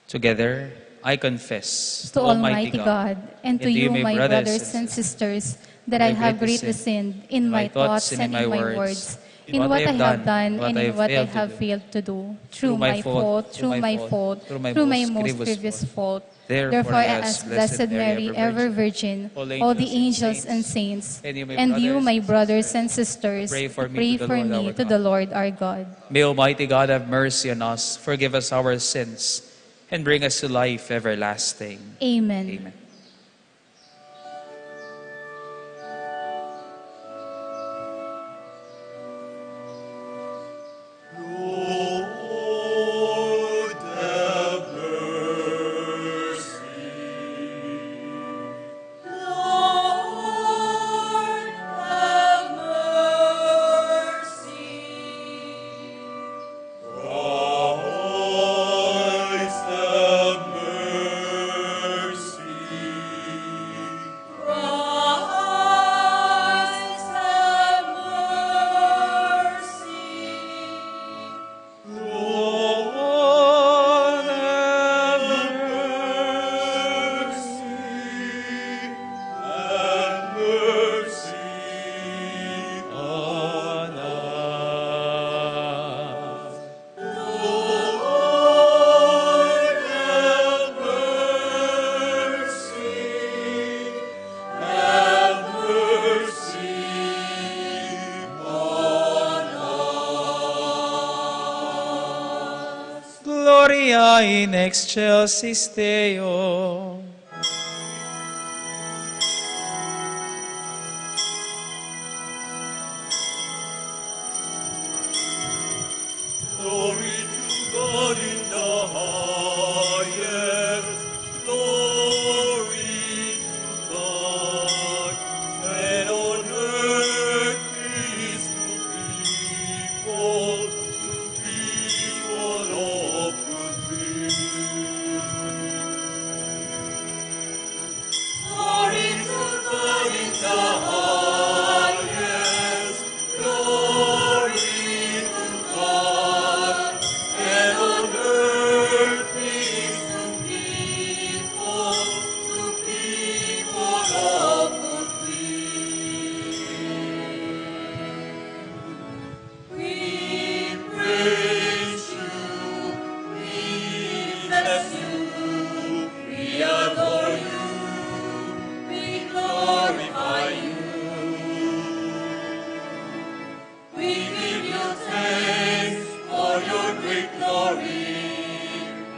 Together, I confess to Almighty God and to you, my brothers and sisters, that I have greatly sinned in my thoughts and in my words, in what I have done and in what I have failed to do, through my fault, through my most grievous fault. Therefore, I ask Blessed Mary, ever Virgin, all the angels and saints, and you, my brothers and sisters, pray for pray for me to the Lord our God. May Almighty God have mercy on us, forgive us our sins, and bring us to life everlasting. Amen. Amen. Lord, have mercy. Lord, have mercy. Christ, have mercy. Christ, have mercy. Lord, have mercy. Have mercy on us. Lord, have mercy. Have mercy on us. Gloria in excelsis Deo. Glory to God in the highest. Glory to God. And on earth peace to people of good will. Glory to God in the highest. Glory to God. And on earth peace to people of good will. We praise you, we bless you, we adore you, we glorify you. We give you thanks for your great glory,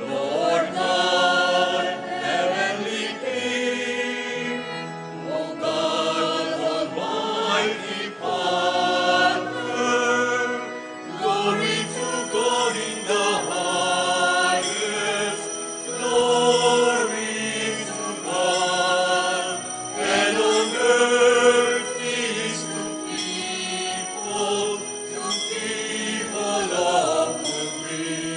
Lord God, heavenly King, O God, Almighty Father. Glory to God in the highest. Glory to God, and on earth peace to people of good will.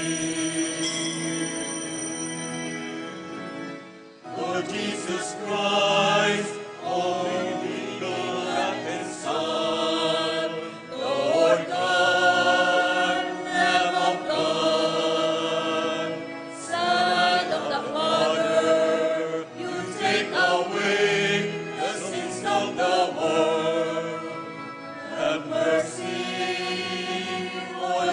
Lord Jesus Christ, only begotten Son, Lord God, Lamb of God, Son of the Father, you take away the sins of the world. Have mercy on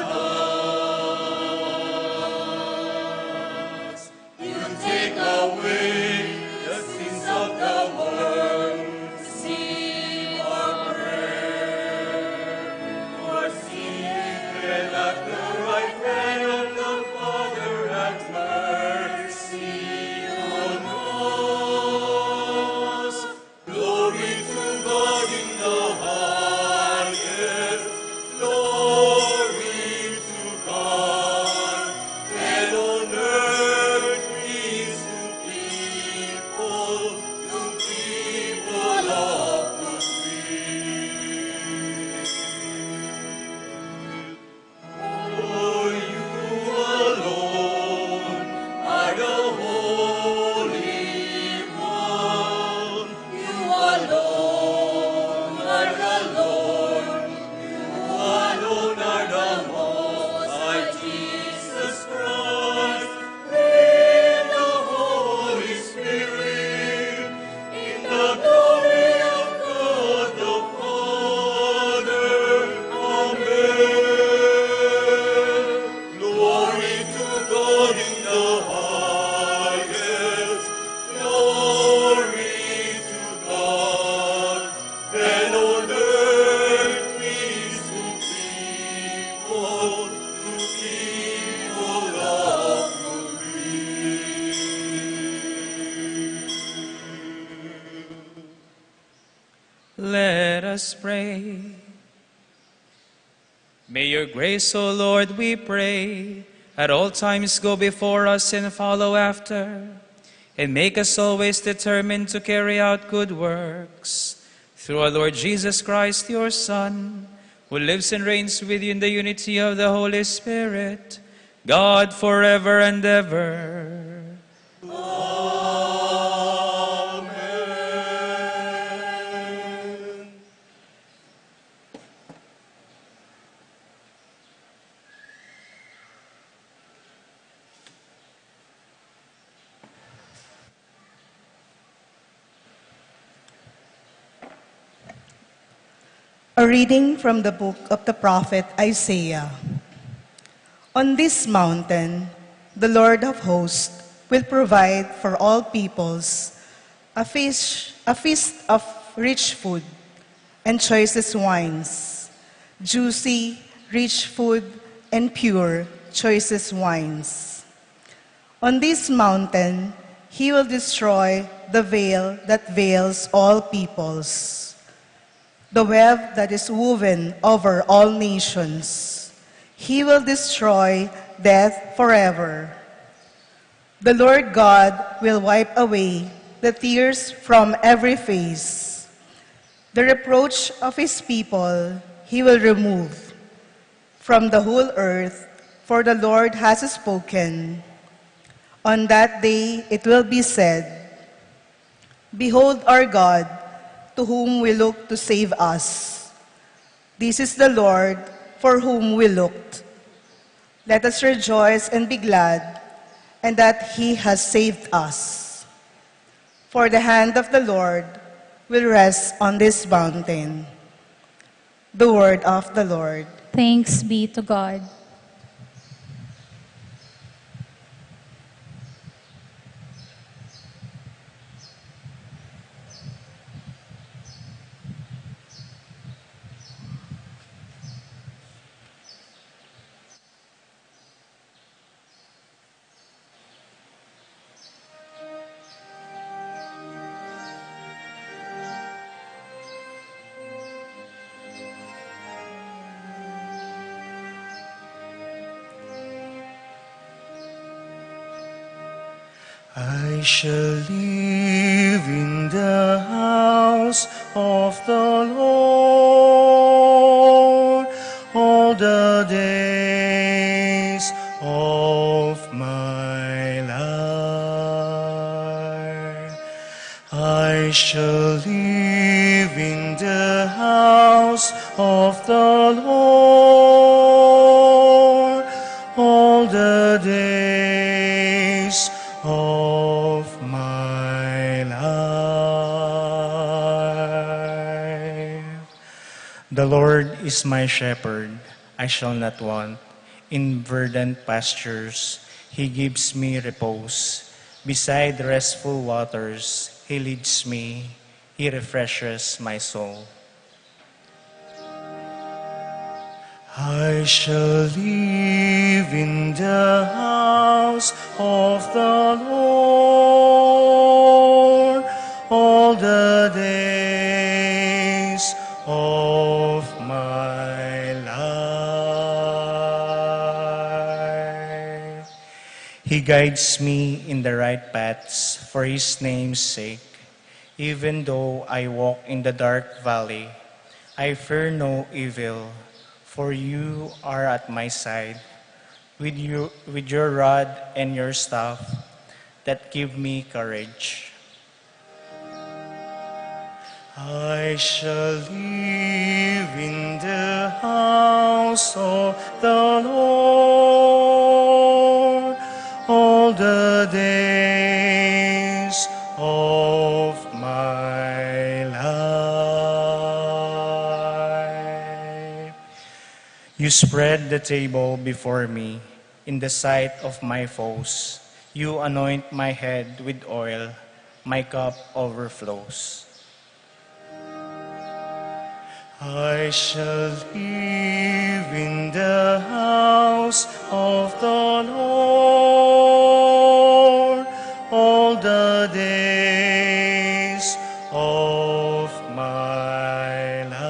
us. You take away the sins of the world. See our prayer. For seated at the right hand of the Father, have mercy on us. Glory to God in the highest. Glory to God. And on earth peace to us pray. May your grace, O Lord, we pray, at all times go before us and follow after, and make us always determined to carry out good works. Through our Lord Jesus Christ, your Son, who lives and reigns with you in the unity of the Holy Spirit, God forever and ever. A reading from the book of the prophet Isaiah. On this mountain, the Lord of hosts will provide for all peoples a feast of rich food and choicest wines, juicy, rich food and pure, choicest wines. On this mountain, he will destroy the veil that veils all peoples, the web that is woven over all nations. He will destroy death forever. The Lord God will wipe away the tears from every face. The reproach of his people he will remove from the whole earth, for the Lord has spoken. On that day it will be said, "Behold our God, to whom we look to save us. This is the Lord for whom we looked. Let us rejoice and be glad, and that he has saved us. For the hand of the Lord will rest on this mountain." The word of the Lord. Thanks be to God. I shall live in the house of the Lord all the days of my life. I shall live in the house of the Lord all the days of my life. The Lord is my shepherd, I shall not want. In verdant pastures, he gives me repose. Beside restful waters, he leads me, he refreshes my soul. I shall live in the house of the Lord all the days of my life. He guides me in the right paths for his name's sake. Even though I walk in the dark valley, I fear no evil, for you are at my side, with your rod and your staff that give me courage. I shall live in the house of the Lord all the days of my life. You spread the table before me in the sight of my foes. You anoint my head with oil, my cup overflows. I shall live in the house of the Lord all the days of my life.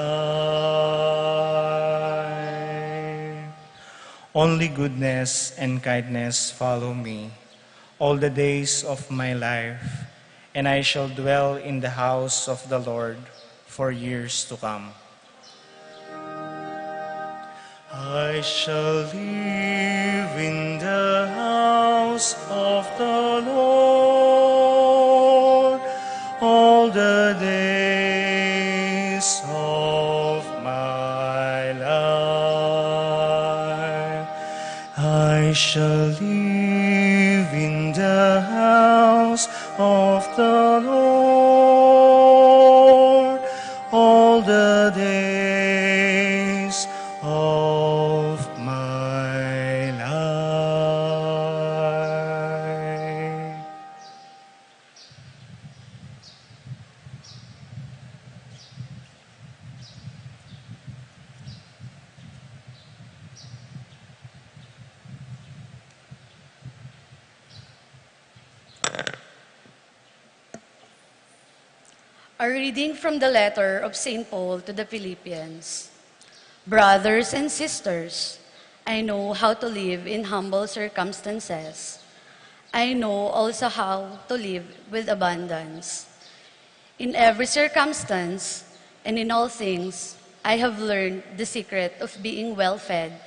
Only goodness and kindness follow me all the days of my life, and I shall dwell in the house of the Lord for years to come. I shall live in the house of the Lord all the days of my life. I shall live in the house of the Lord all the days of my life. A reading from the letter of St. Paul to the Philippians. Brothers and sisters, I know how to live in humble circumstances. I know also how to live with abundance. In every circumstance and in all things, I have learned the secret of being well-fed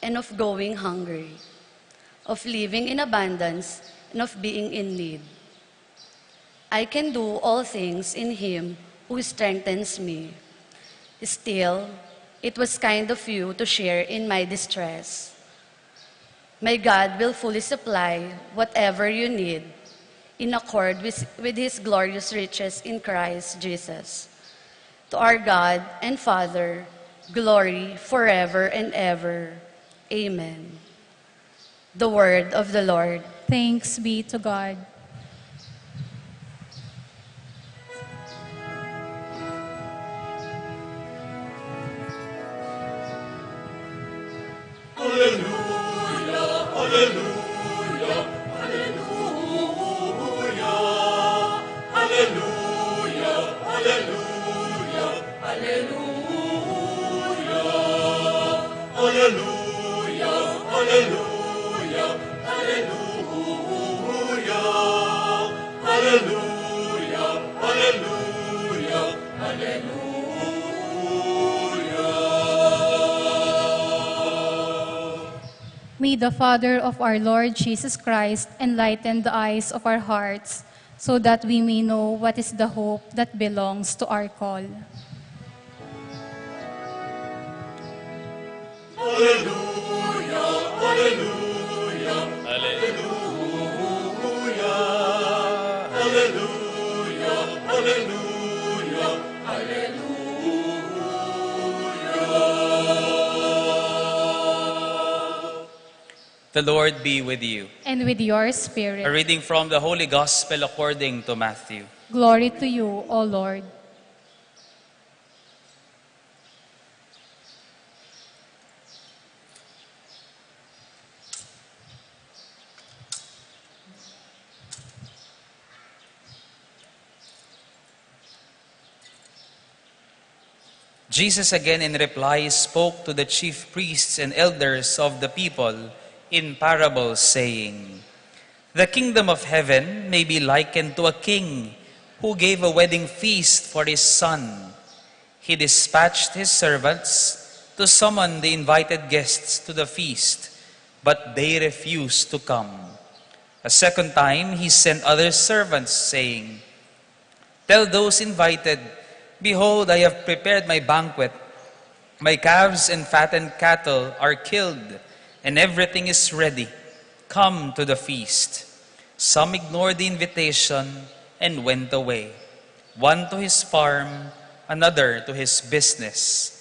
and of going hungry, of living in abundance and of being in need. I can do all things in Him who strengthens me. Still, it was kind of you to share in my distress. My God will fully supply whatever you need in accord with His glorious riches in Christ Jesus. To our God and Father, glory forever and ever. Amen. The word of the Lord. Thanks be to God. May the Father of our Lord Jesus Christ enlighten the eyes of our hearts so that we may know what is the hope that belongs to our call. Alleluia, alleluia, alleluia, alleluia, alleluia, alleluia. The Lord be with you. And with your spirit. A reading from the Holy Gospel according to Matthew. Glory to you, O Lord. Jesus again in reply spoke to the chief priests and elders of the people in parables, saying, "The kingdom of heaven may be likened to a king who gave a wedding feast for his son. He dispatched his servants to summon the invited guests to the feast, but they refused to come. A second time he sent other servants, saying, 'Tell those invited, behold, I have prepared my banquet. My calves and fattened cattle are killed, and everything is ready. Come to the feast.' Some ignored the invitation and went away, one to his farm, another to his business.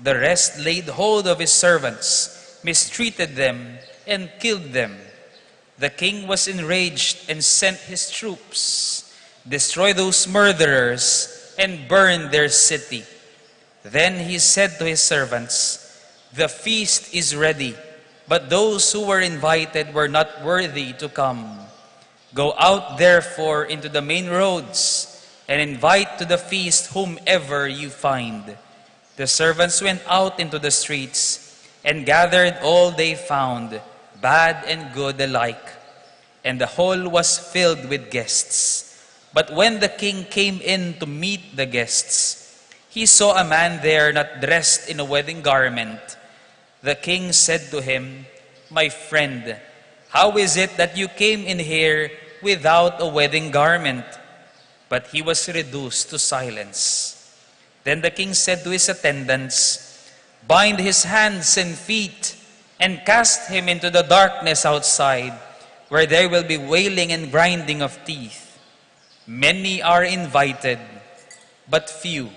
The rest laid hold of his servants, mistreated them, and killed them. The king was enraged and sent his troops, 'Destroy those murderers and burn their city.' Then he said to his servants, 'The feast is ready, but those who were invited were not worthy to come. Go out therefore into the main roads and invite to the feast whomever you find.' The servants went out into the streets and gathered all they found, bad and good alike. And the hall was filled with guests. But when the king came in to meet the guests, he saw a man there not dressed in a wedding garment. The king said to him, "My friend, how is it that you came in here without a wedding garment?" But he was reduced to silence. Then the king said to his attendants, "Bind his hands and feet and cast him into the darkness outside, where there will be wailing and grinding of teeth. Many are invited, but few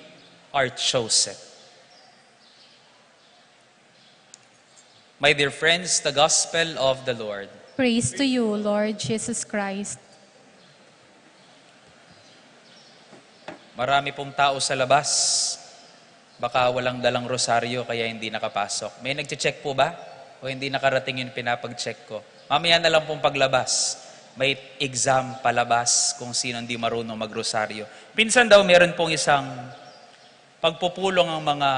are chosen." My dear friends, the Gospel of the Lord. Praise to you, Lord Jesus Christ. Marami pong tao sa labas. Baka walang dalang rosaryo kaya hindi nakapasok. May nagche-check po ba? O hindi nakarating yung pinapag-check ko? Mamaya na lang pong paglabas. May exam palabas kung sino hindi marunong magrosaryo. Pinsan daw meron pong isang pagpupulong ang mga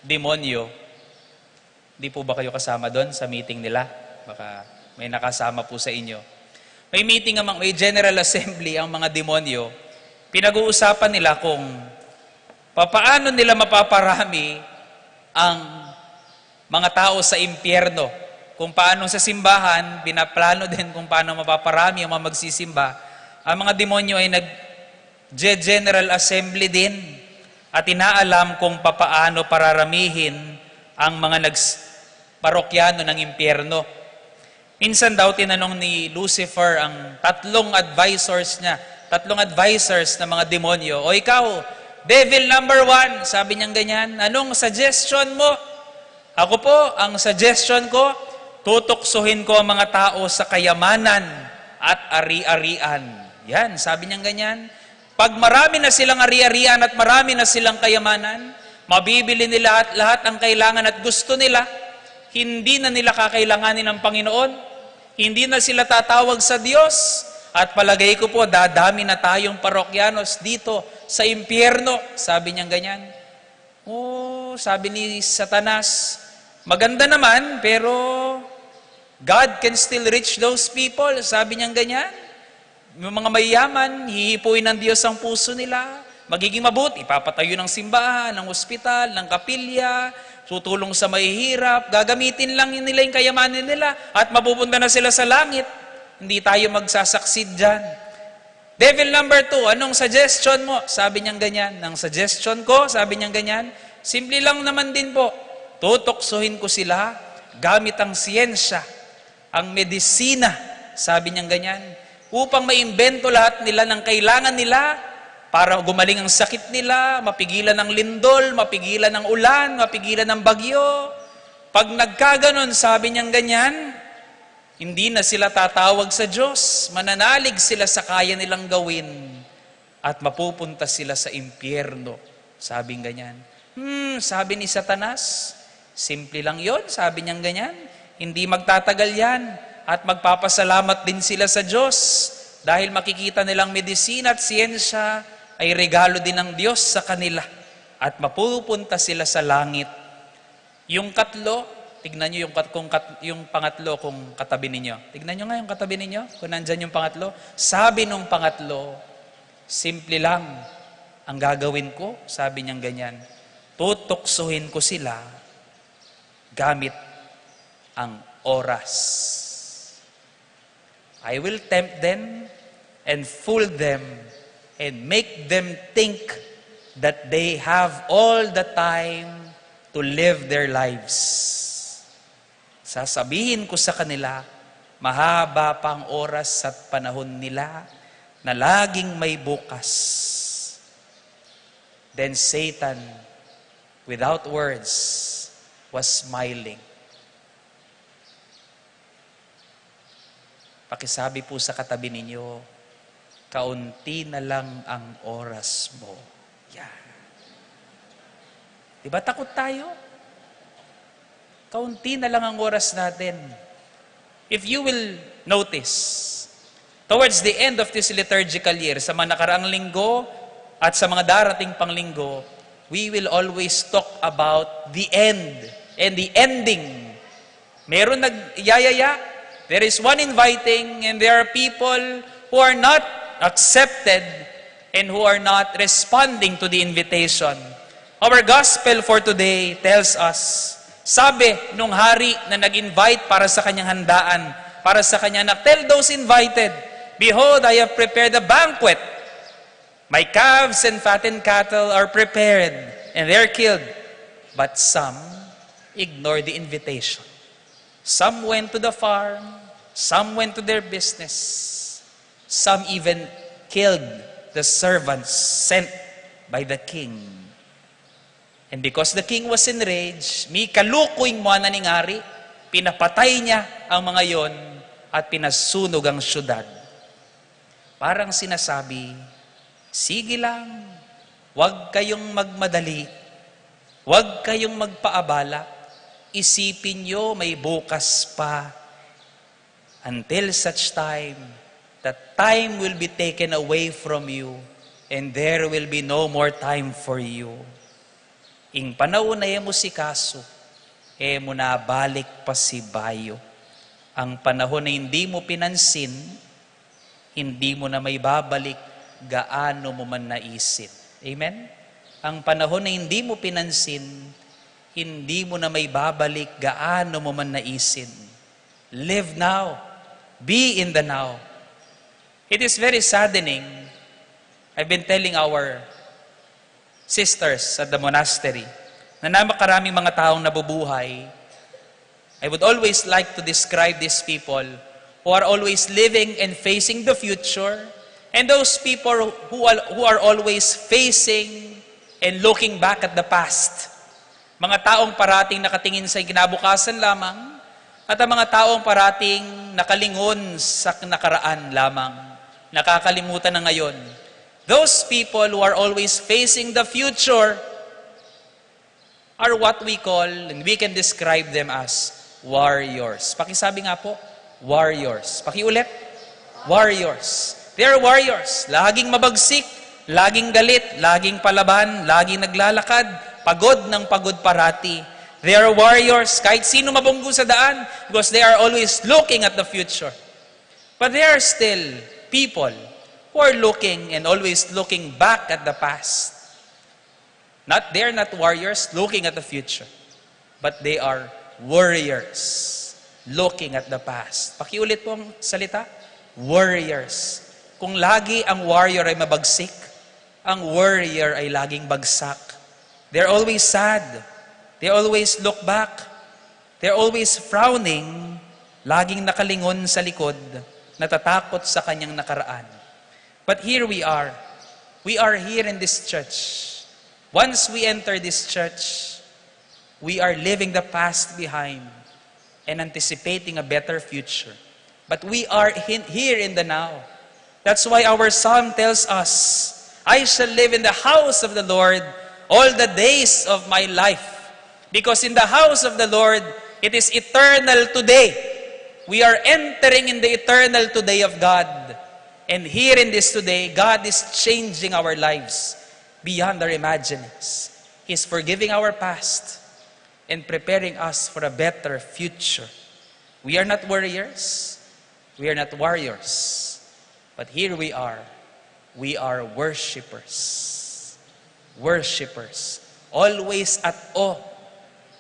demonyo. Di po ba kayo kasama doon sa meeting nila? Baka may nakasama po sa inyo. May meeting, may general assembly ang mga demonyo. Pinag-uusapan nila kung paano nila mapaparami ang mga tao sa impyerno. Kung paano sa simbahan, binaplano din kung paano mapaparami ang mga magsisimba. Ang mga demonyo ay nag-general assembly din at inaalam kung paano pararamihin ang mga parokyano ng impyerno. Minsan daw tinanong ni Lucifer ang tatlong advisors na mga demonyo, "O ikaw, devil number 1, sabi niyang ganyan, "anong suggestion mo?" "Ako po, ang suggestion ko, tutuksohin ko ang mga tao sa kayamanan at ari-arian." Yan, sabi niyang ganyan. Pag marami na silang ari-arian at marami na silang kayamanan, mabibili nila at lahat ang kailangan at gusto nila, hindi na nila kakailanganin ng Panginoon, hindi na sila tatawag sa Diyos, at palagay ko po, dadami na tayong parokyanos dito sa impyerno. Sabi niyang ganyan. Sabi ni Satanas, maganda naman, pero God can still reach those people. Sabi niyang ganyan. Yung mga mayayaman, hihipuin ng Diyos ang puso nila. Magiging mabuti, ipapatayo ng simbahan, ng ospital, ng kapilya, tutulong sa mahihirap, gagamitin lang nila yung kayamanin nila at mapupunta na sila sa langit. Hindi tayo magsasaksid dyan. Devil number 2, anong suggestion mo? Sabi niyang ganyan. Ang suggestion ko, sabi niyang ganyan, simple lang naman din po. Tutuksohin ko sila gamit ang siyensya, ang medisina, sabi niyang ganyan, upang maimbento lahat nila ng kailangan nila para gumaling ang sakit nila, mapigilan ng lindol, mapigilan ng ulan, mapigilan ng bagyo. Pag nagkaganon, sabi niyang ganyan, hindi na sila tatawag sa Diyos, mananalig sila sa kaya nilang gawin at mapupunta sila sa impyerno. Sabing ganyan. Sabi ni Satanas, simple lang yon, sabi niyang ganyan. Hindi magtatagal yan at magpapasalamat din sila sa Diyos dahil makikita nilang medisina at siyensya ay regalo din ng Diyos sa kanila at mapupunta sila sa langit. Yung katlo, tignan nyo yung pangatlo kung katabi ninyo. Tignan nyo nga yung katabi ninyo, kung nandyan yung pangatlo. Sabi nung pangatlo, simple lang ang gagawin ko, sabi niyang ganyan. Tutuksohin ko sila gamit ang oras. I will tempt them and fool them and make them think that they have all the time to live their lives. Sasabihin ko sa kanila, mahaba pang oras at panahon nila na laging may bukas. Then Satan, without words, was smiling. Pakisabi po sa katabi ninyo, kaunti na lang ang oras mo. Yan. Diba takot tayo? Kaunti na lang ang oras natin. If you will notice, towards the end of this liturgical year, sa mga nakaraang linggo at sa mga darating pang linggo, we will always talk about the end and the ending. Meron nagyayaya, there is one inviting, and there are people who are not accepted and who are not responding to the invitation. Our gospel for today tells us, sabi nung hari na nag-invite para sa kanyang handaan, para sa kanyang anak, tell those invited, behold, I have prepared a banquet. My calves and fattened cattle are prepared, and they're killed. But some ignored the invitation. Some went to the farm, some went to their business, some even killed the servants sent by the king. And because the king was enraged, mi kalukoy mo na ning hari, pinapatay niya ang mga yon at pinasunog ang syudad. Parang sinasabi, sige lang, huwag kayong magmadali, huwag kayong magpaabala, isipin nyo may bukas pa. Until such time, that time will be taken away from you and there will be no more time for you. Ing panahon na mo si kaso, mo na balik pa si bayo. Ang panahon na hindi mo pinansin, hindi mo na may babalik gaano mo man naisip. Amen? Ang panahon na hindi mo pinansin, hindi mo na may babalik gaano mo man naisin. Live now. Be in the now. It is very saddening. I've been telling our sisters at the monastery na napakaraming mga taong nabubuhay. I would always like to describe these people who are always living and facing the future, and those people who are always facing and looking back at the past. Mga taong parating nakatingin sa kinabukasan lamang, at ang mga taong parating nakalingon sa nakaraan lamang, nakakalimutan na ngayon. Those people who are always facing the future are what we call, and we can describe them as warriors. Pakisabi nga po, warriors. Pakiulit, warriors. They are warriors. Laging mabagsik, laging galit, laging palaban, laging naglalakad, pagod ng pagod parati. They are warriors, kahit sino mabunggo sa daan, because they are always looking at the future. But there are still people who are looking and always looking back at the past. They're not warriors looking at the future, but they are warriors looking at the past. Pakiulit po ang salita, warriors. Kung lagi ang warrior ay mabagsik, ang warrior ay laging bagsak. They're always sad. They always look back. They're always frowning, laging nakalingon sa likod, natatakot sa kanyang nakaraan. But here we are. We are here in this church. Once we enter this church, we are leaving the past behind and anticipating a better future. But we are here in the now. That's why our psalm tells us, I shall live in the house of the Lord all the days of my life. Because in the house of the Lord, it is eternal today. We are entering in the eternal today of God. And here in this today, God is changing our lives beyond our imaginings. He's forgiving our past and preparing us for a better future. We are not warriors. We are not warriors. But here we are. We are worshipers. Worshipers. Always at awe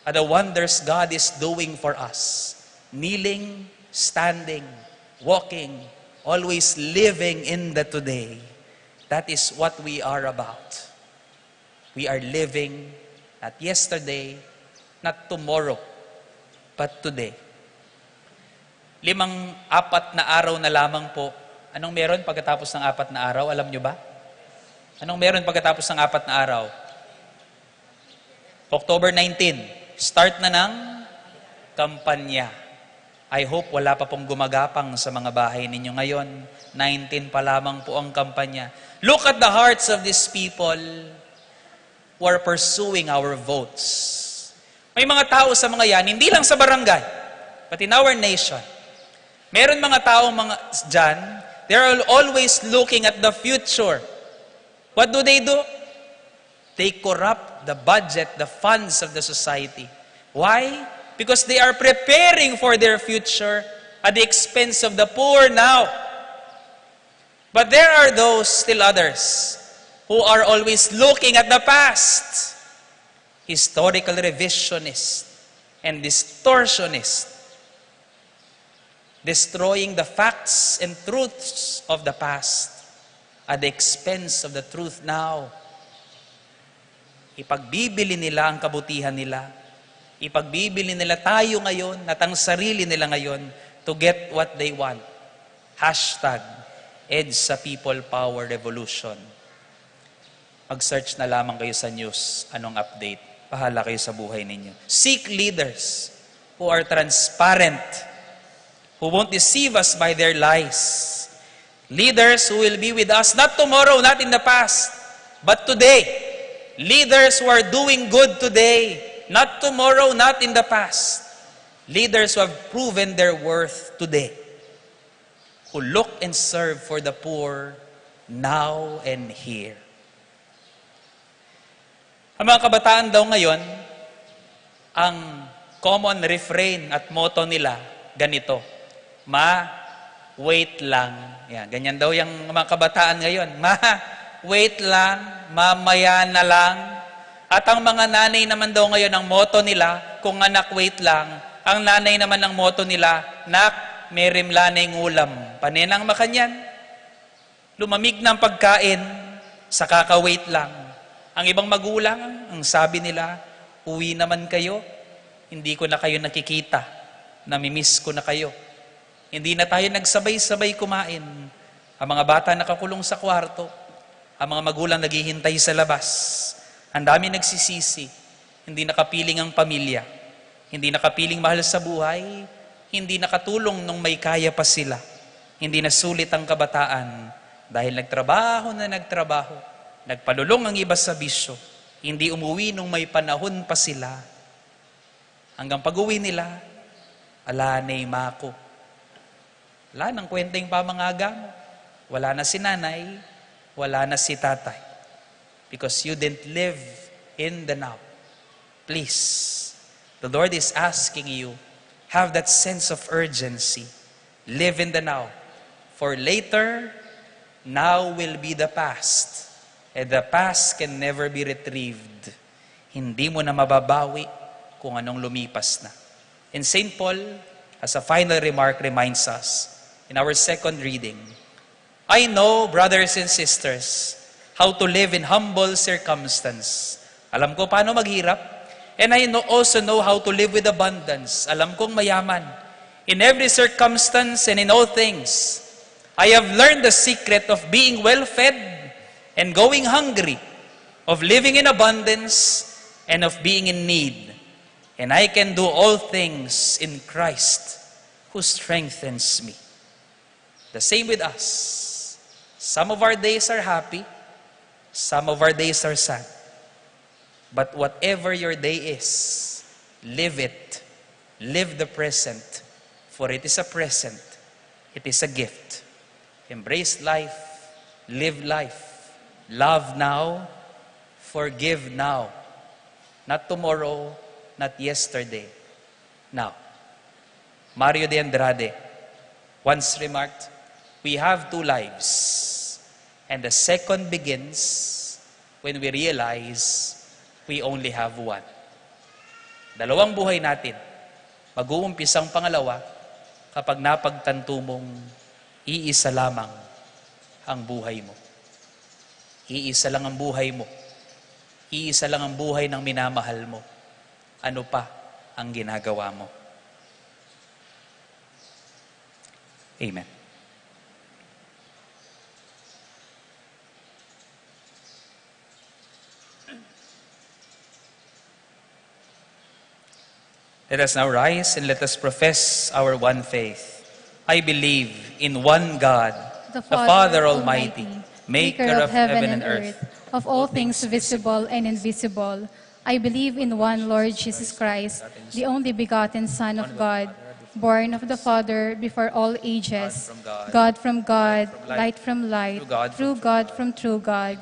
at the wonders God is doing for us. Kneeling, standing, walking, always living in the today. That is what we are about. We are living not yesterday, not tomorrow, but today. 4 na araw na lamang po. Anong meron pagkatapos ng 4 na araw? Alam nyo ba? Anong meron pagkatapos ng 4 na araw? October 19, start na ng kampanya. I hope wala pa pong gumagapang sa mga bahay ninyo ngayon. 19 pa lamang po ang kampanya. Look at the hearts of these people who are pursuing our votes. May mga tao sa mga yan, hindi lang sa barangay, but in our nation. Meron mga tao dyan, they're always looking at the future. What do? They corrupt the budget, the funds of the society. Why? Because they are preparing for their future at the expense of the poor now. But there are those, still others, who are always looking at the past. Historical revisionists and distortionists, destroying the facts and truths of the past at the expense of the truth now. Ipagbibili nila ang kabutihan nila. Ipagbibili nila tayo ngayon at ang sarili nila ngayon to get what they want. Hashtag EDSA People Power Revolution. Mag-search na lamang kayo sa news. Anong update? Bahala kayo sa buhay ninyo. Seek leaders who are transparent, who won't deceive us by their lies. Leaders who will be with us, not tomorrow, not in the past, but today. Leaders who are doing good today, not tomorrow, not in the past. Leaders who have proven their worth today, who look and serve for the poor now and here. Ang mga kabataan daw ngayon, ang common refrain at motto nila, ganito, wait lang. Yan, ganyan daw yung mga kabataan ngayon. Wait lang, mamaya na lang. At ang mga nanay naman daw ngayon, ang motto nila, kung anak, wait lang. Ang nanay naman ang motto nila, nak, may rimlanay ngulam. Paninang makanyan. Lumamig ng pagkain, sa kaka-wait lang. Ang ibang magulang, ang sabi nila, uwi naman kayo, hindi ko na kayo nakikita, namimiss ko na kayo. Hindi na tayo nagsabay-sabay kumain. Ang mga bata nakakulong sa kwarto, ang mga magulang naghihintay sa labas. Ang dami nagsisisi, hindi nakapiling ang pamilya, hindi nakapiling mahal sa buhay, hindi nakatulong nung may kaya pa sila, hindi nasulit ang kabataan dahil nagtrabaho na nagtrabaho. Nagpalulong ang iba sa bisyo. Hindi umuwi nung may panahon pa sila. Hanggang pag-uwi nila, ala neyma ko. Wala nang kwenteng pamangaga mo. Wala na si nanay, wala na si tatay. Because you didn't live in the now. Please, the Lord is asking you, have that sense of urgency. Live in the now. For later, now will be the past. And the past can never be retrieved. Hindi mo na mababawi kung anong lumipas na. And St. Paul, as a final remark, reminds us in our second reading, I know, brothers and sisters, how to live in humble circumstance. Alam ko paano maghirap. And I also know how to live with abundance. Alam kong mayaman. In every circumstance and in all things, I have learned the secret of being well-fed and going hungry, of living in abundance, and of being in need. And I can do all things in Christ, who strengthens me. The same with us. Some of our days are happy, some of our days are sad. But whatever your day is, live it. Live the present, for it is a present. It is a gift. Embrace life, live life. Love now, forgive now. Not tomorrow, not yesterday. Now. Mario de Andrade once remarked, we have two lives, and the second begins when we realize we only have one. Dalawang buhay natin, mag-uumpisang pangalawa kapag napagtanto mong iisa lamang ang buhay mo. Iisa lang ang buhay mo. Iisa lang ang buhay ng minamahal mo. Ano pa ang ginagawa mo? Amen. Let us now rise and let us profess our one faith. I believe in one God, the Father Almighty, maker of heaven and earth, of all things visible and invisible. I believe in one Lord Jesus Christ, the only begotten Son of God, born of the Father before all ages, God from God, light from light, true God from true God,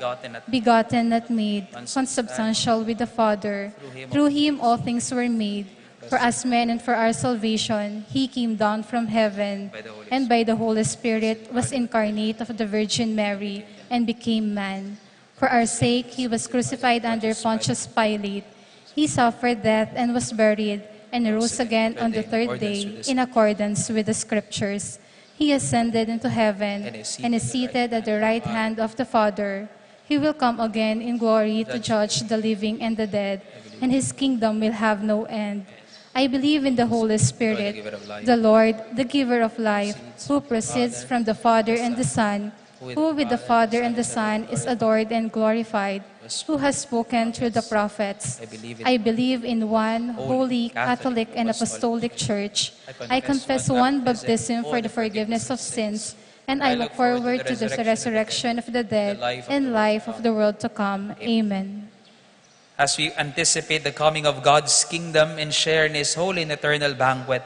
begotten not made, consubstantial with the Father. Through him all things were made. For us men and for our salvation, he came down from heaven, and by the Holy Spirit was incarnate of the Virgin Mary and became man. For our sake, he was crucified under Pontius Pilate. He suffered death and was buried, and rose again on the third day in accordance with the Scriptures. He ascended into heaven and is seated at the right hand of the Father. He will come again in glory to judge the living and the dead, and his kingdom will have no end. I believe in the Holy Spirit, the Lord, the giver of life, who proceeds from the Father and the Son, who with the Father and the Son is adored and glorified, who has spoken through the prophets. I believe in one holy, Catholic, and Apostolic Church. I confess one baptism for the forgiveness of sins, and I look forward to the resurrection of the dead and life of the world to come. Amen. As we anticipate the coming of God's kingdom and share in His holy and eternal banquet,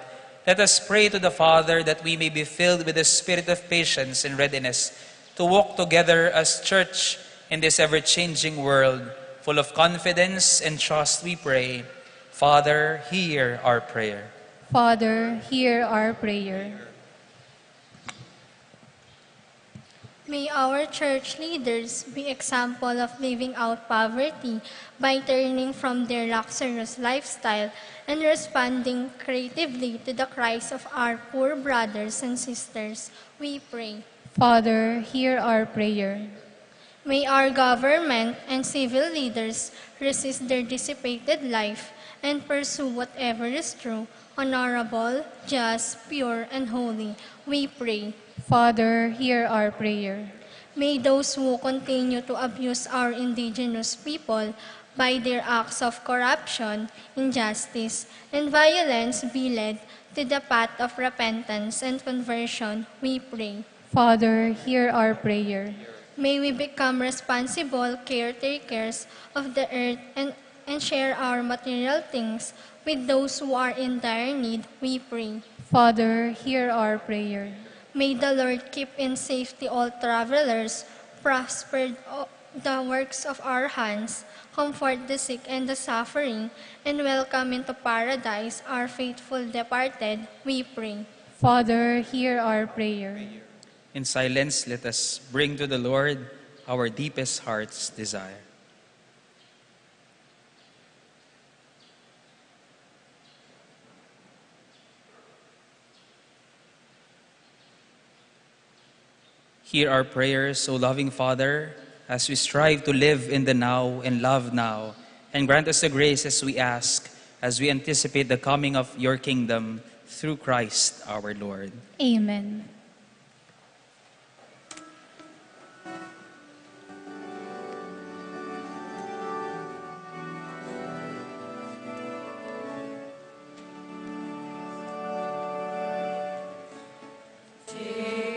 let us pray to the Father that we may be filled with the spirit of patience and readiness to walk together as church in this ever-changing world. Full of confidence and trust, we pray. Father, hear our prayer. Father, hear our prayer. May our church leaders be example of living out poverty by turning from their luxurious lifestyle and responding creatively to the cries of our poor brothers and sisters. We pray. Father, hear our prayer. May our government and civil leaders resist their dissipated life and pursue whatever is true, honorable, just, pure, and holy. We pray. Father, hear our prayer. May those who continue to abuse our indigenous people by their acts of corruption, injustice, and violence be led to the path of repentance and conversion, we pray. Father, hear our prayer. May we become responsible caretakers of the earth and share our material things with those who are in dire need, we pray. Father, hear our prayer. May the Lord keep in safety all travelers, prosper the works of our hands, comfort the sick and the suffering, and welcome into paradise our faithful departed, we pray. Father, hear our prayer. In silence, let us bring to the Lord our deepest heart's desire. Hear our prayers, O loving Father, as we strive to live in the now and love now, and grant us the grace as we ask, as we anticipate the coming of your kingdom through Christ our Lord. Amen. Take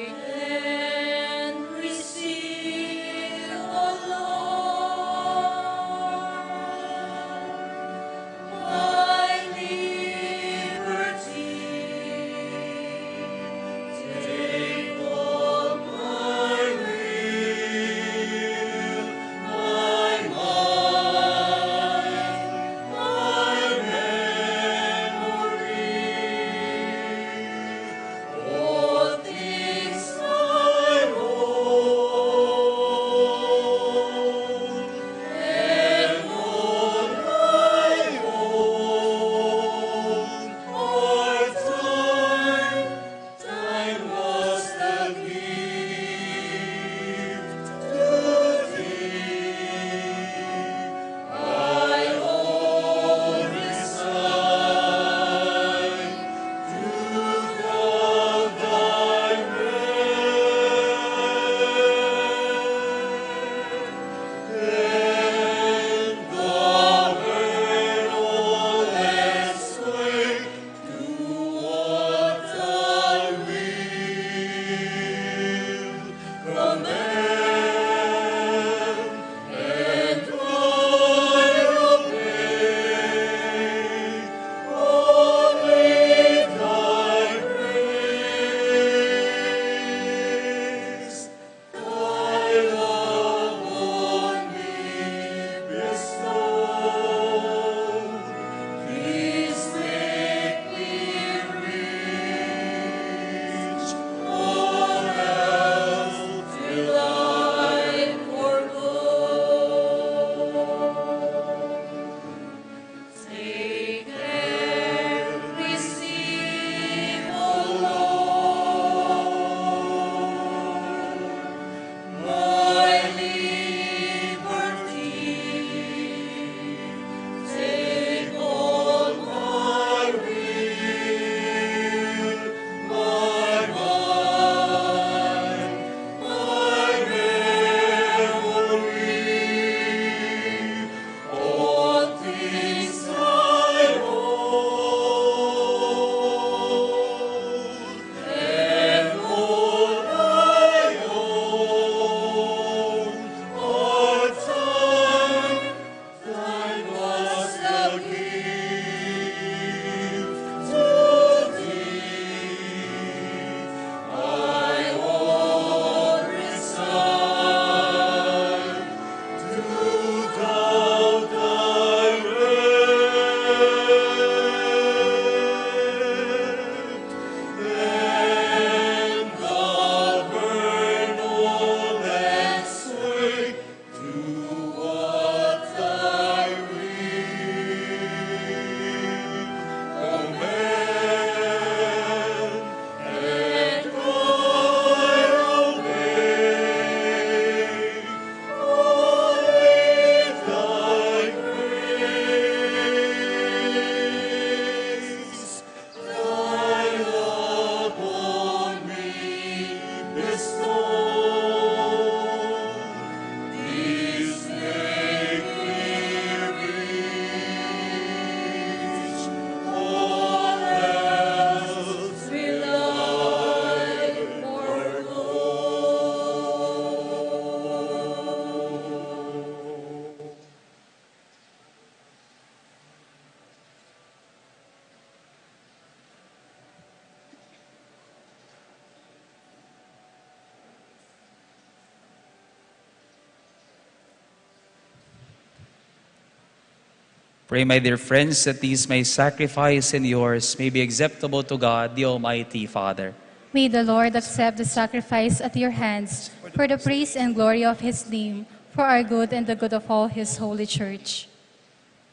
Pray, my dear friends, that these my sacrifice and yours may be acceptable to God, the Almighty Father. May the Lord accept the sacrifice at your hands for the praise and glory of his name, for our good and the good of all his holy church.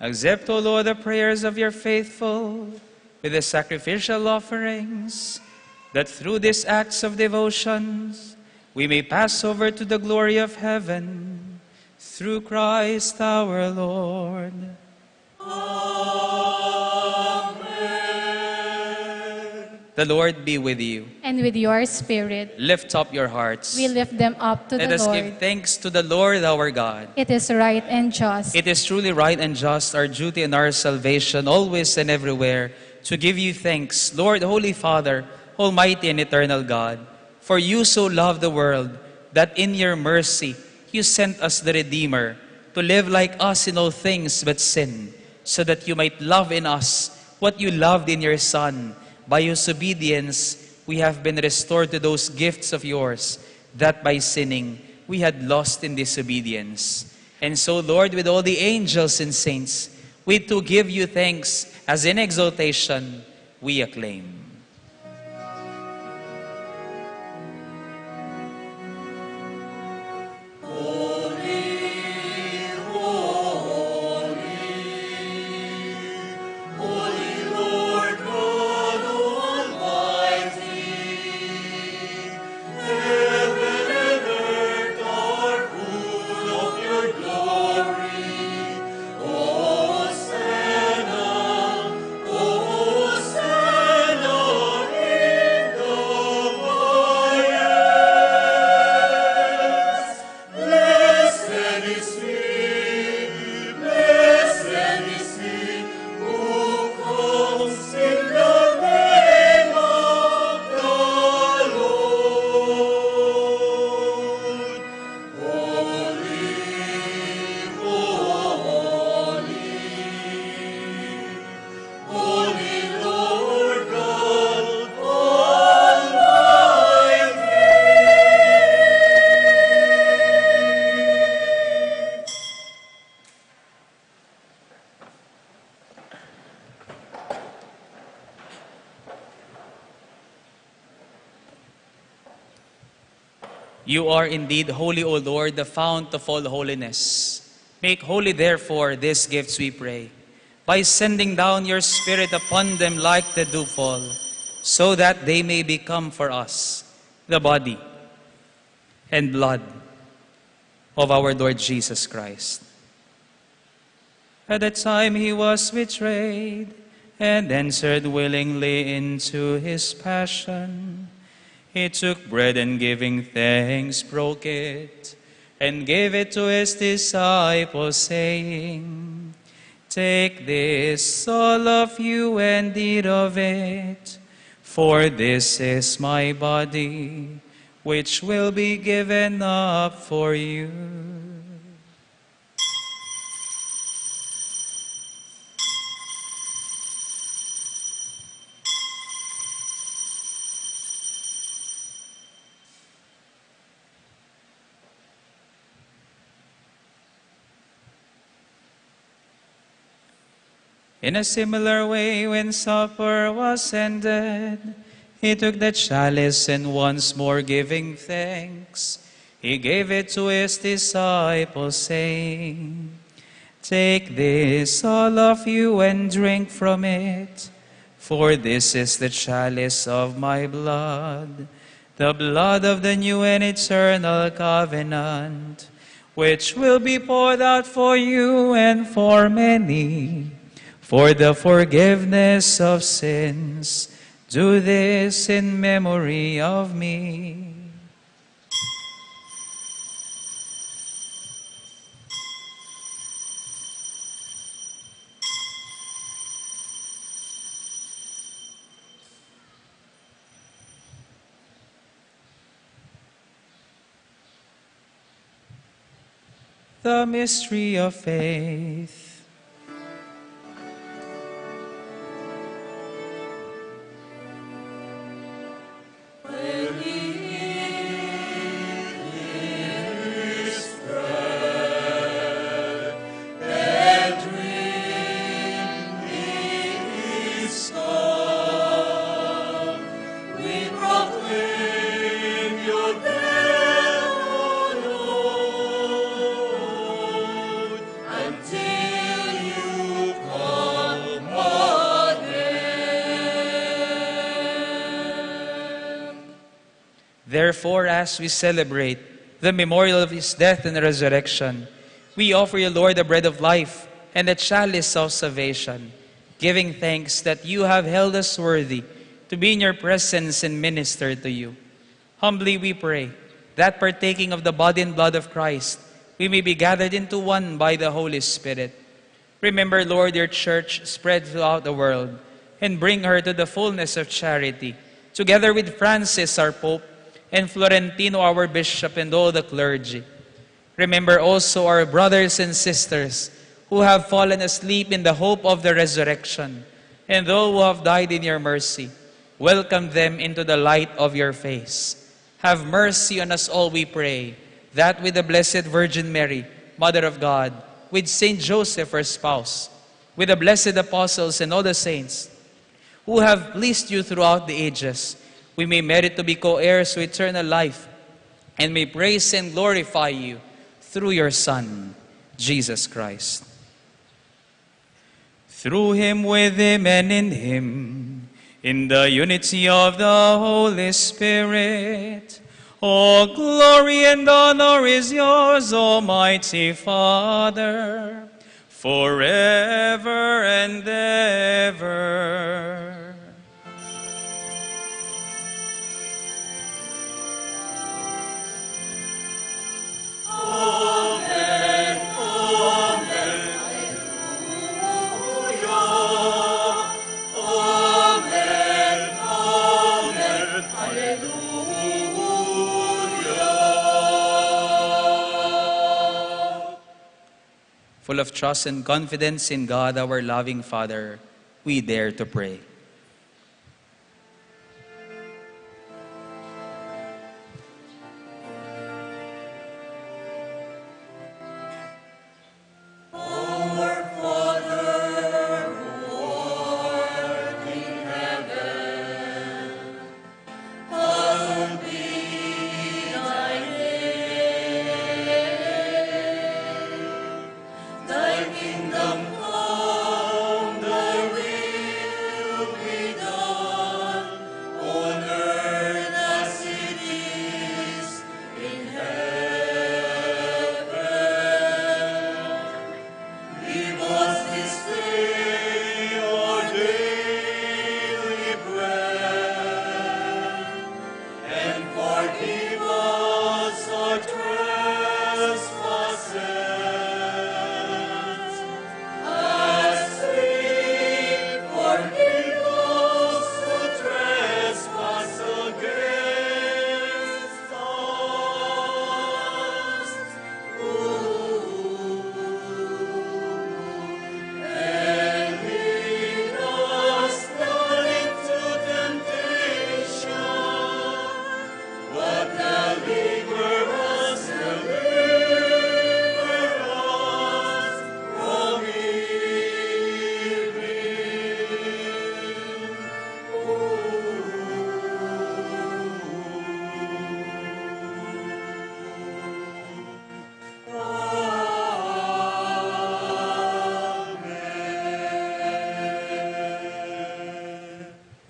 Accept, O Lord, the prayers of your faithful with the sacrificial offerings, that through these acts of devotion we may pass over to the glory of heaven, through Christ our Lord. Amen. The Lord be with you. And with your spirit, Lift up your hearts. we lift them up to Let the us Lord. give thanks to the Lord our God. It is right and just. It is truly right and just, our duty and our salvation, always and everywhere, to give you thanks, Lord, Holy Father, Almighty and eternal God. For you so loved the world that in your mercy you sent us the Redeemer to live like us in all things but sin, so that you might love in us what you loved in your Son. By whose obedience we have been restored to those gifts of yours that by sinning we had lost in disobedience. And so, Lord, with all the angels and saints, we too give you thanks as in exaltation we acclaim. You are indeed holy, O Lord, the fount of all holiness. Make holy, therefore, these gifts, we pray, by sending down your Spirit upon them like the dewfall, so that they may become for us the body and blood of our Lord Jesus Christ. At the time he was betrayed and entered willingly into his passion, he took bread and giving thanks, broke it, and gave it to his disciples, saying, "Take this, all of you, and eat of it, for this is my body, which will be given up for you." In a similar way, when supper was ended, he took the chalice and once more giving thanks, he gave it to his disciples, saying, "Take this, all of you, and drink from it, for this is the chalice of my blood, the blood of the new and eternal covenant, which will be poured out for you and for many, for the forgiveness of sins. Do this in memory of me." The mystery of faith. Therefore, as we celebrate the memorial of his death and resurrection, we offer you, Lord, the bread of life and the chalice of salvation, giving thanks that you have held us worthy to be in your presence and minister to you. Humbly we pray that partaking of the body and blood of Christ, we may be gathered into one by the Holy Spirit. Remember, Lord, your church spread throughout the world, and bring her to the fullness of charity, together with Francis, our Pope, and Florentino, our Bishop, and all the clergy. Remember also our brothers and sisters who have fallen asleep in the hope of the resurrection, and those who have died in your mercy. Welcome them into the light of your face. Have mercy on us all, we pray, that with the Blessed Virgin Mary, Mother of God, with Saint Joseph, her spouse, with the blessed apostles and all the saints who have pleased you throughout the ages, we may merit to be co-heirs to eternal life, and may praise and glorify you through your Son, Jesus Christ. Through him, with him, and in him, in the unity of the Holy Spirit, all glory and honor is yours, Almighty Father, forever and ever. Full of trust and confidence in God, our loving Father, we dare to pray.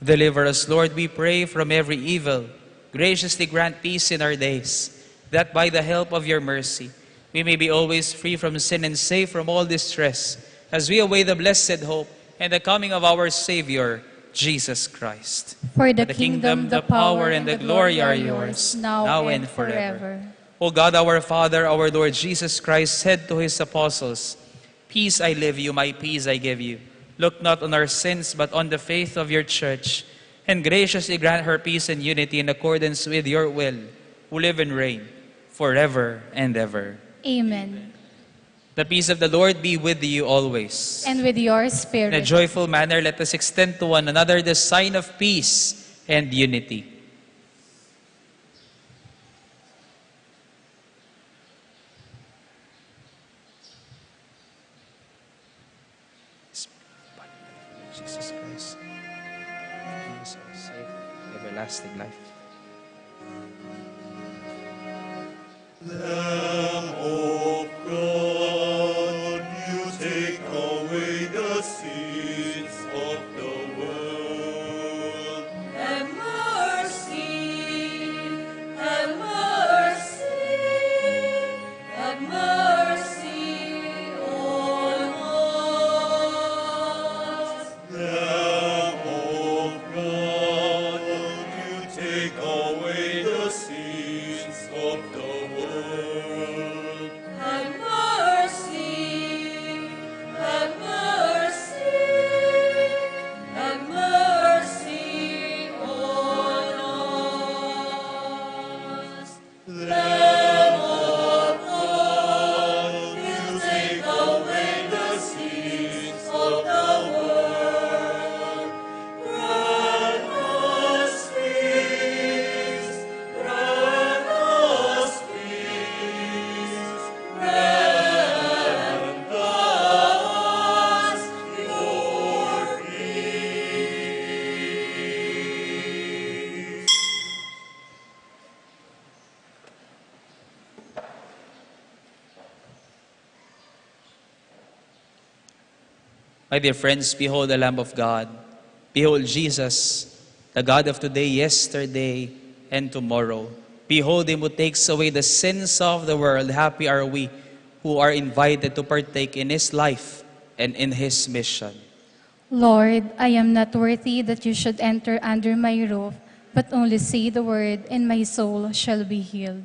Deliver us, Lord, we pray, from every evil. Graciously grant peace in our days, that by the help of your mercy, we may be always free from sin and safe from all distress, as we await the blessed hope and the coming of our Savior, Jesus Christ. For the kingdom, the power, and the glory are yours, now and forever. O God, our Father, our Lord Jesus Christ said to his apostles, "Peace I leave you, my peace I give you. Look not on our sins, but on the faith of your church, and graciously grant her peace and unity in accordance with your will, who live and reign forever and ever." Amen. The peace of the Lord be with you always. And with your spirit. In a joyful manner, let us extend to one another the sign of peace and unity. Jesus Christ, peace and safe, everlasting life. Lamb of God, you take away the sins of the world. Have mercy, My dear friends, behold the Lamb of God. Behold Jesus, the God of today, yesterday, and tomorrow. Behold him who takes away the sins of the world. Happy are we who are invited to partake in his life and in his mission. Lord, I am not worthy that you should enter under my roof, but only say the word, and my soul shall be healed.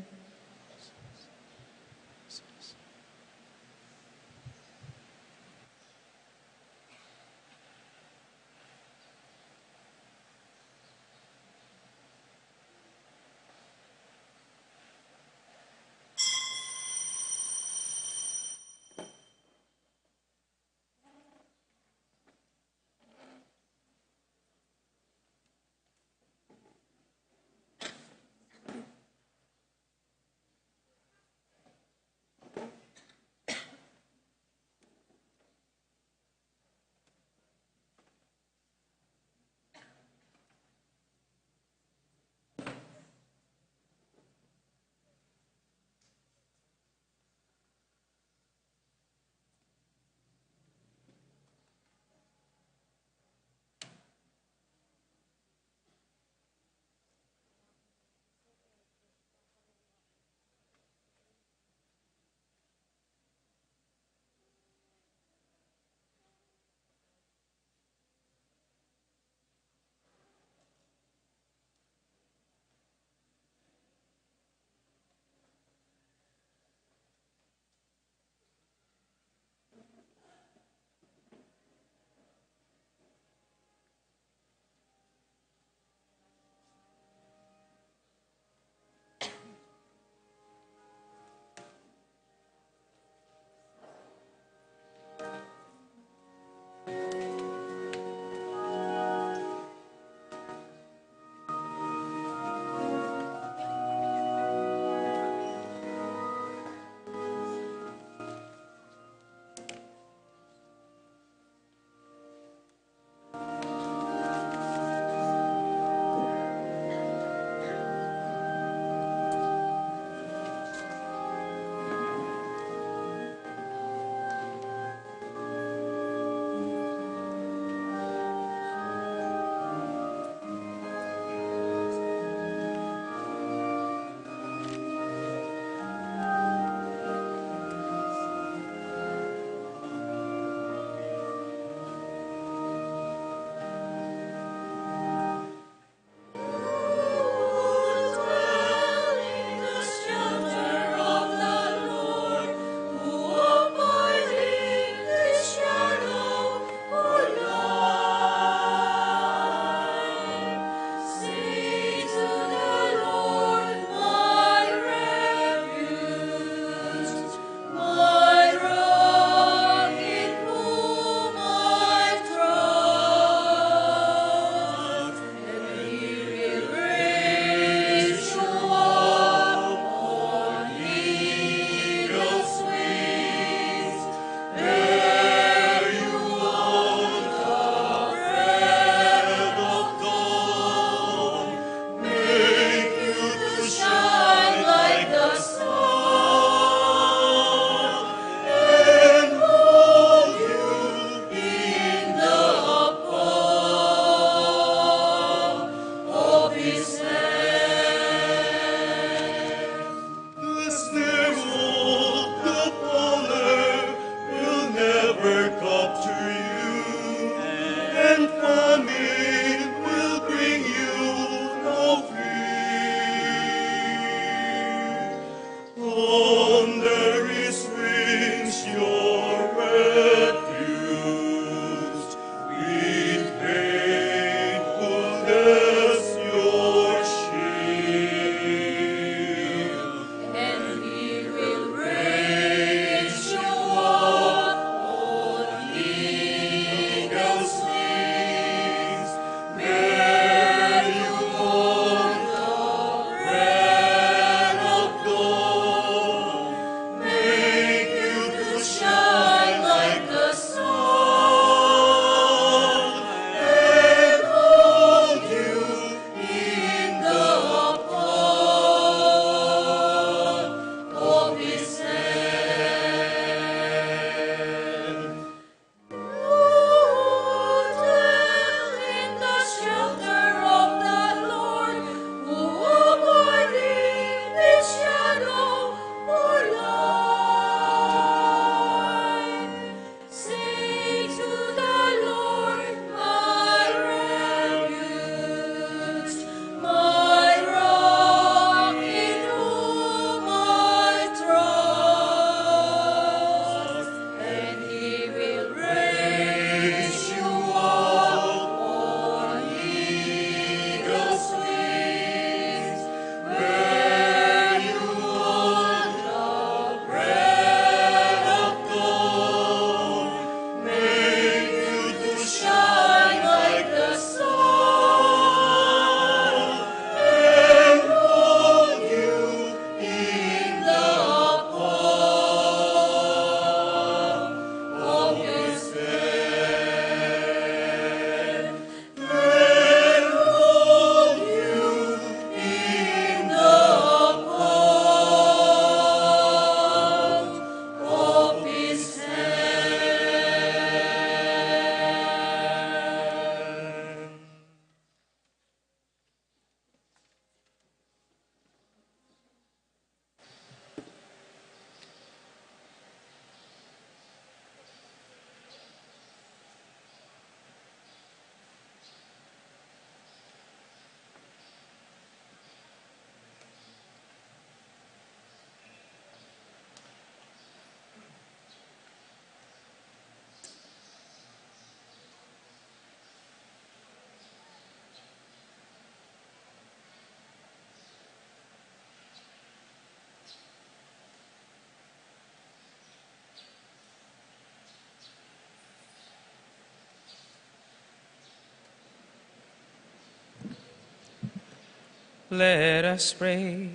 Let us pray.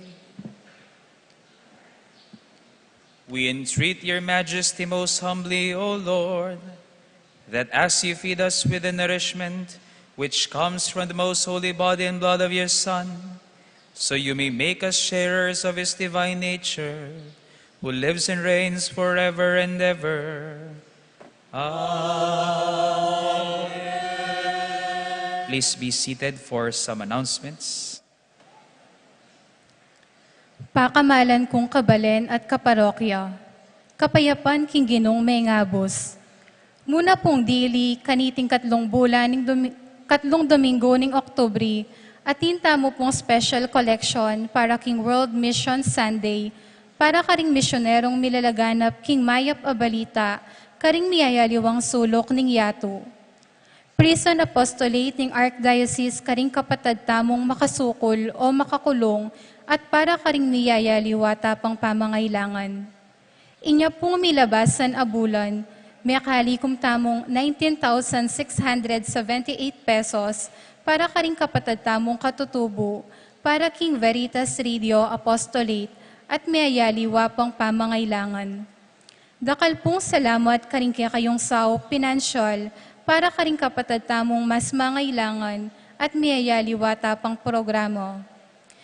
We entreat your majesty most humbly, O Lord, that as you feed us with the nourishment which comes from the most holy body and blood of your Son, so you may make us sharers of his divine nature, who lives and reigns forever and ever. Amen. Please be seated for some announcements. Pakamalan kong kabalen at kaparokya, kapayapan king Ginong Mengabos. Muna pong dili kaniting katlong Domingo ning Oktubre, atinta mo pong special collection para king World Mission Sunday, para karing misyonerong milalaganap king mayap a balita, karing miyayaliwang sulok ning yato. Prison apostolate ning Archdiocese karing kapatad tamong makasukol o makakulong, at para karing miyayaliwata pang pamangailangan. Inya pong milabasan abulan, may kalikom tamong 19,678 pesos para karing kapatad tamong katutubo, para king Veritas Radio Apostolate at miyayaliwa pang pamangailangan. Dakal pong salamat karing kayong sao pinansyal para karing kapatad tamong mas mangailangan at miyayaliwata pang programa.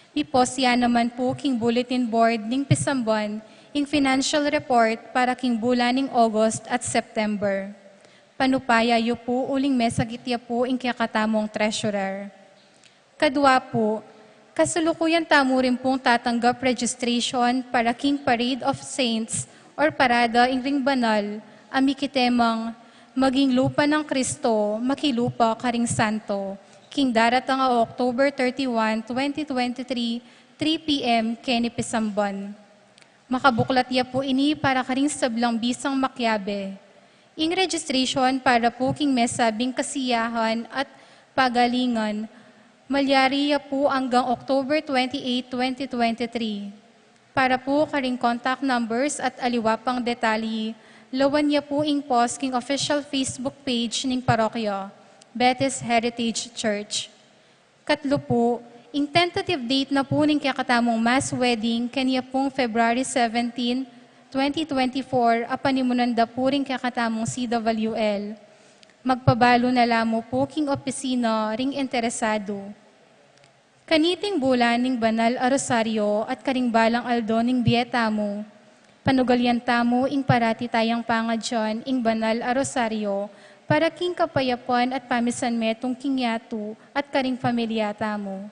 Iposya naman po king bulletin board ning Pisambuan, ing financial report para king bulan ning August at September. Panupaya yu po uling mesagitya po ing kakatamong treasurer. Kadwa po, kasulukuyan tamo rin pong tatanggap registration para king Parade of Saints or Parada ing Ring Banal, amikitemang maging lupa ng Kristo, makilupa karing santo. King daratang October 31, 2023, 3 p.m. Kenny Pisambuan. Makabuklat ya po ini para karing sablang bisang makyabe. Ing registration para po king mesabing kasiyahan at pagalingan, malyari ya po hanggang October 28, 2023. Para po karing contact numbers at aliwapang detalye, lawan ya po ing post king official Facebook page ning parokya, Betis Heritage Church. Katlo po, ing tentative date na po ning kakatamong mass wedding kanya pong February 17, 2024, apanimunanda po ring kakatamong CWL. Magpabalo na lamo po king opisina ring interesado. Kaniting bulan ning Banal a Rosario at karing balang aldo ning Bietamo. Panugalyan tamo ing parati tayang pangadyon ing Banal a Rosario, para king kapayapan at pamisan metong king yato at karing pamilyata mo.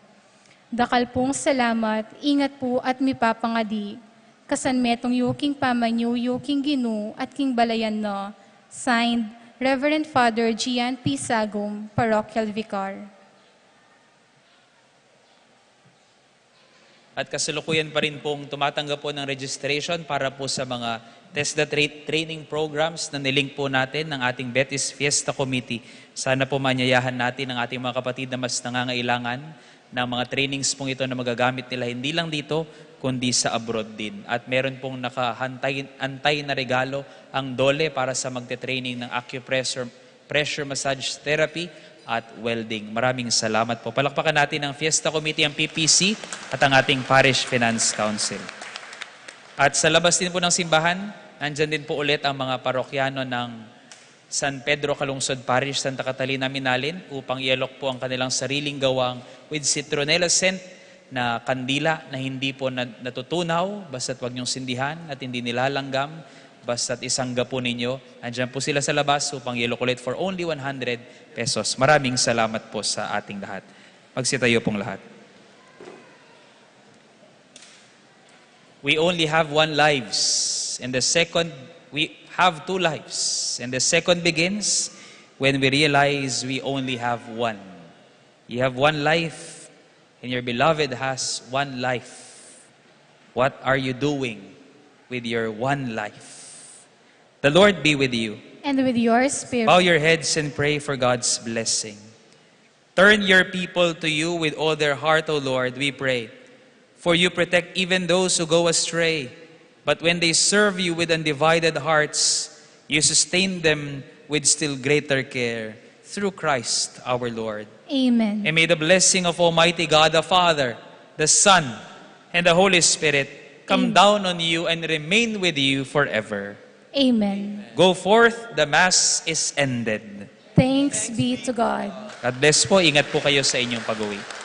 Dakal pong salamat, ingat po at mipapangadi. Kasan metong yuking pamanyo, yuking Ginu at king balayan no. Signed, Reverend Father Gian P. Sagum, Parochial Vicar. At kasalukuyan pa rin pong tumatanggap po ng registration para po sa mga TESDA training programs na nilink po natin ng ating Betis Fiesta Committee. Sana po manyayahan natin ang ating mga kapatid na mas nangangailangan ng mga trainings pong ito na magagamit nila hindi lang dito, kundi sa abroad din. At meron pong nakahantay na regalo ang DOLE para sa magte-training ng pressure massage therapy at welding. Maraming salamat po. Palakpakan natin ang Fiesta Committee, ang PPC at ang ating Parish Finance Council. At sa labas din po ng simbahan, nandyan din po ulit ang mga parokyano ng San Pedro Calungsod Parish, Santa Catalina Minalin upang ialok po ang kanilang sariling gawang with citronella scent na kandila na hindi po natutunaw, basta't wag niyong sindihan at hindi nilalanggam, basta't isangga po ninyo. Andyan po sila sa labas upang ialok ulit for only 100 pesos. Maraming salamat po sa ating lahat. Magsitayo pong lahat. We only have one lives, and the second, we have two lives. And the second begins when we realize we only have one. You have one life, and your beloved has one life. What are you doing with your one life? The Lord be with you. And with your spirit. Bow your heads and pray for God's blessing. Turn your people to you with all their heart, O Lord, we pray. For you protect even those who go astray. But when they serve you with undivided hearts, you sustain them with still greater care. Through Christ our Lord. Amen. And may the blessing of Almighty God the Father, the Son, and the Holy Spirit come down on you and remain with you forever. Amen. Go forth, the Mass is ended. Thanks be to God. God bless po. Ingat po kayo sa inyong pag-uwi.